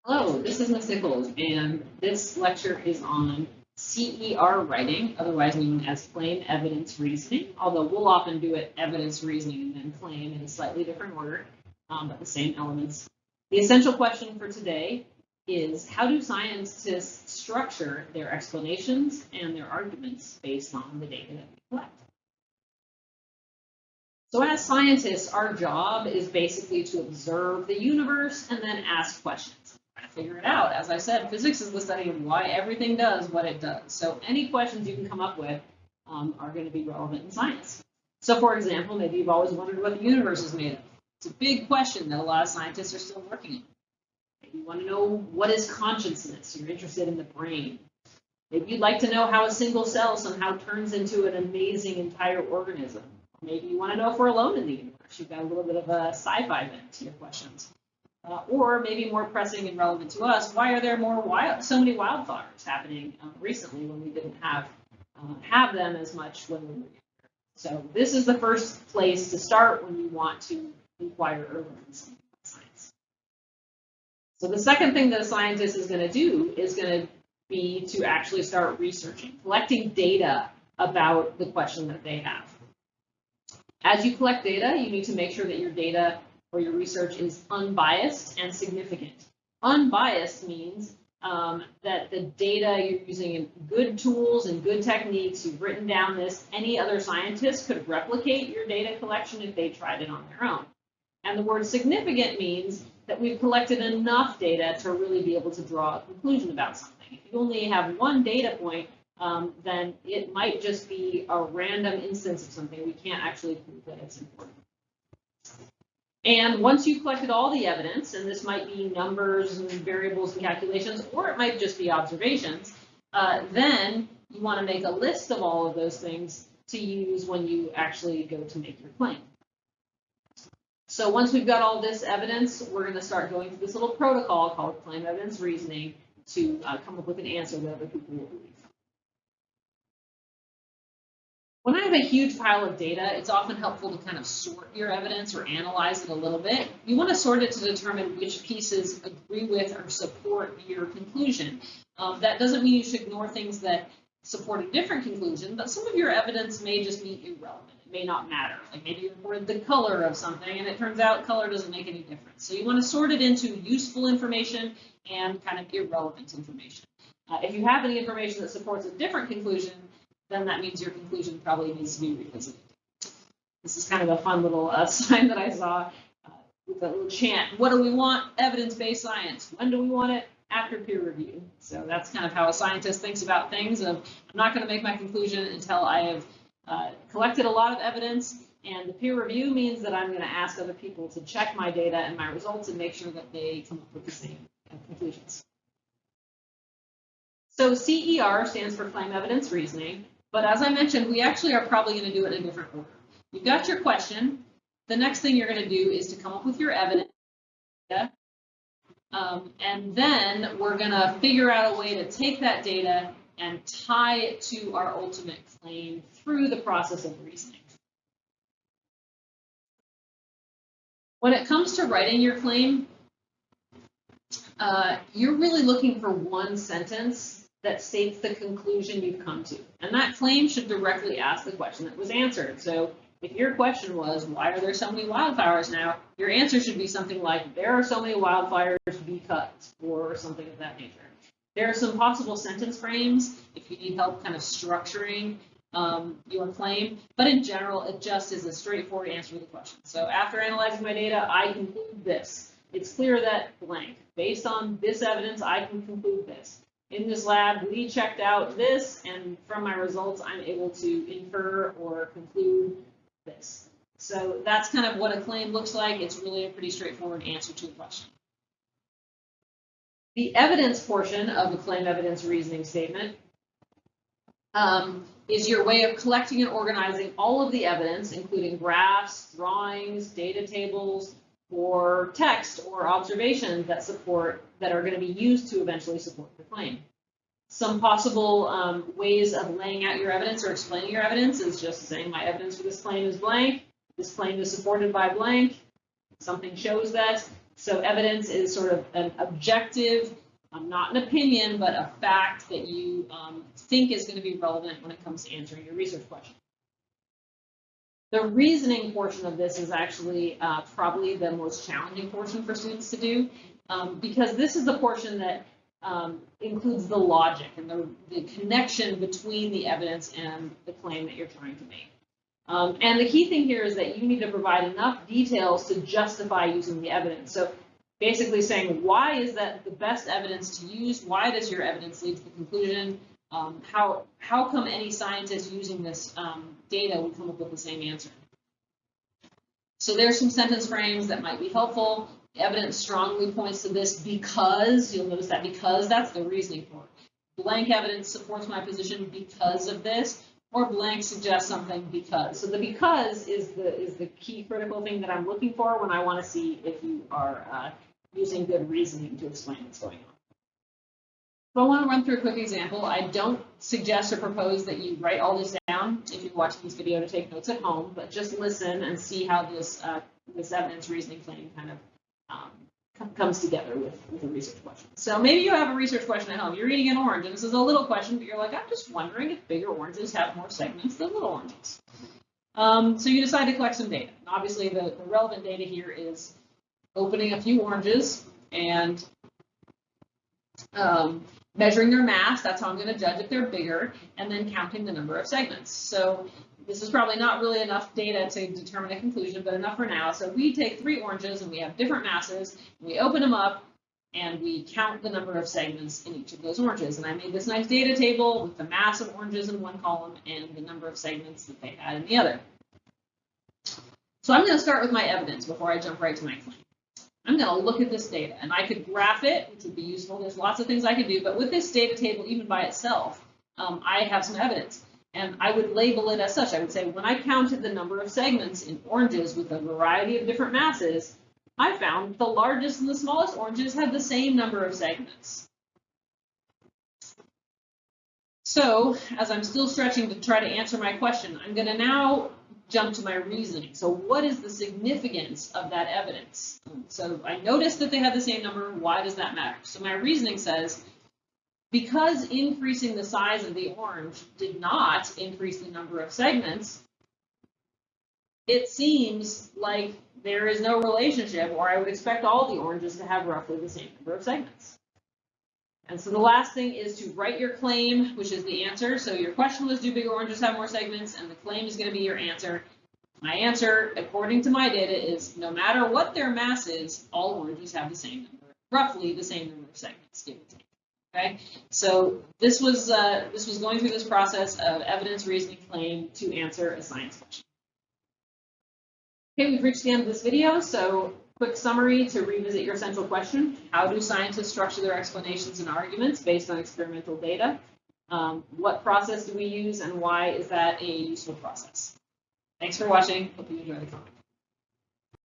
Hello, this is Ms. Nichols, and this lecture is on CER writing, otherwise known as claim evidence reasoning, although we'll often do it evidence reasoning and then claim in a slightly different order, but the same elements. The essential question for today is, how do scientists structure their explanations and their arguments based on the data that we collect? So as scientists, our job is basically to observe the universe and then ask questions. Try to figure it out. As I said, physics is the study of why everything does what it does. So any questions you can come up with are going to be relevant in science. So for example, maybe you've always wondered what the universe is made of. It's a big question that a lot of scientists are still working on. Maybe you want to know what is consciousness. You're interested in the brain. Maybe you'd like to know how a single cell somehow turns into an amazing entire organism. Maybe you want to know if we're alone in the universe. You've got a little bit of a sci-fi bent to your questions. Or maybe more pressing and relevant to us, why are there so many wildfires happening recently when we didn't have them as much when we were younger? So this is the first place to start when you want to inquire or learn something about science. So the second thing that a scientist is going to do is going to be to actually start researching, collecting data about the question that they have. As you collect data, you need to make sure that your data or your research is unbiased and significant. Unbiased means that the data you're using in good tools and good techniques, you've written down this, any other scientist could replicate your data collection if they tried it on their own. And the word significant means that we've collected enough data to really be able to draw a conclusion about something. If you only have one data point, then it might just be a random instance of something. We can't actually prove that it's important. And once you've collected all the evidence, and this might be numbers and variables and calculations, or it might just be observations, then you want to make a list of all of those things to use when you actually go to make your claim. So once we've got all this evidence, we're going to start going through this little protocol called claim evidence reasoning to come up with an answer that other people will believe. When I have a huge pile of data, it's often helpful to kind of sort your evidence or analyze it a little bit. You want to sort it to determine which pieces agree with or support your conclusion. That doesn't mean you should ignore things that support a different conclusion, but some of your evidence may just be irrelevant. It may not matter. Like maybe you reported the color of something and it turns out color doesn't make any difference. So you want to sort it into useful information and kind of irrelevant information. If you have any information that supports a different conclusion, then that means your conclusion probably needs to be revisited. This is kind of a fun little sign that I saw with a little chant. What do we want? Evidence-based science. When do we want it? After peer review. So that's kind of how a scientist thinks about things. I'm not going to make my conclusion until I have collected a lot of evidence, and the peer review means that I'm going to ask other people to check my data and my results and make sure that they come up with the same conclusions. So CER stands for claim evidence reasoning. But as I mentioned, we actually are probably going to do it in a different order. You've got your question. The next thing you're going to do is to come up with your evidence. And then we're going to figure out a way to take that data and tie it to our ultimate claim through the process of reasoning. When it comes to writing your claim, you're really looking for one sentence that states the conclusion you've come to. And that claim should directly ask the question that was answered. So if your question was, why are there so many wildfires now? Your answer should be something like, there are so many wildfires because, or something of that nature. There are some possible sentence frames if you need help kind of structuring your claim. But in general, it just is a straightforward answer to the question. So after analyzing my data, I conclude this. It's clear that blank. Based on this evidence, I can conclude this. In this lab, we checked out this, and from my results, I'm able to infer or conclude this. So that's kind of what a claim looks like. It's really a pretty straightforward answer to a question. The evidence portion of a claim evidence reasoning statement is your way of collecting and organizing all of the evidence, including graphs, drawings, data tables, or text or observations that are going to be used to eventually support the claim. Some possible ways of laying out your evidence or explaining your evidence is just saying my evidence for this claim is blank, this claim is supported by blank, something shows that, So evidence is sort of an objective, not an opinion, but a fact that you think is going to be relevant when it comes to answering your research question. The reasoning portion of this is actually probably the most challenging portion for students to do, because this is the portion that includes the logic and the connection between the evidence and the claim that you're trying to make. And the key thing here is that you need to provide enough details to justify using the evidence. So basically saying, why is that the best evidence to use? Why does your evidence lead to the conclusion? How come any scientist using this data would come up with the same answer? So there's some sentence frames that might be helpful. The evidence strongly points to this because, you'll notice that because, that's the reasoning for it. Blank evidence supports my position because of this, or blank suggests something because. So the because is the key critical thing that I'm looking for when I want to see if you are using good reasoning to explain what's going on. So I want to run through a quick example. I don't suggest or propose that you write all this down if you're watching this video to take notes at home, but just listen and see how this evidence reasoning claim kind of comes together with a research question. So maybe you have a research question at home. You're eating an orange, and this is a little question, but you're like, I'm just wondering if bigger oranges have more segments than little oranges. So you decide to collect some data. And obviously, the relevant data here is opening a few oranges and measuring their mass. That's how I'm going to judge if they're bigger, and then counting the number of segments. So this is probably not really enough data to determine a conclusion, but enough for now. So we take 3 oranges and we have different masses, and we open them up and we count the number of segments in each of those oranges. And I made this nice data table with the mass of oranges in one column and the number of segments that they had in the other. So I'm going to start with my evidence before I jump right to my claim. I'm going to look at this data, and I could graph it, which would be useful. There's lots of things I could do, but with this data table, even by itself, I have some evidence. And I would label it as such. I would say, when I counted the number of segments in oranges with a variety of different masses, I found the largest and the smallest oranges had the same number of segments. So, as I'm still stretching to try to answer my question, I'm going to now jump to my reasoning. So what is the significance of that evidence? So I noticed that they had the same number. Why does that matter? So my reasoning says, because increasing the size of the orange did not increase the number of segments, it seems like there is no relationship, or I would expect all the oranges to have roughly the same number of segments. And so the last thing is to write your claim, which is the answer. So your question was, do bigger oranges have more segments? And the claim is going to be your answer. My answer, according to my data, is no matter what their mass is, all oranges have the same number, roughly the same number of segments, give or take. Okay, so this was going through this process of evidence, reasoning, claim to answer a science question. Okay, we've reached the end of this video, so quick summary to revisit your central question. How do scientists structure their explanations and arguments based on experimental data? What process do we use, and why is that a useful process? Thanks for watching. Hope you enjoy the content.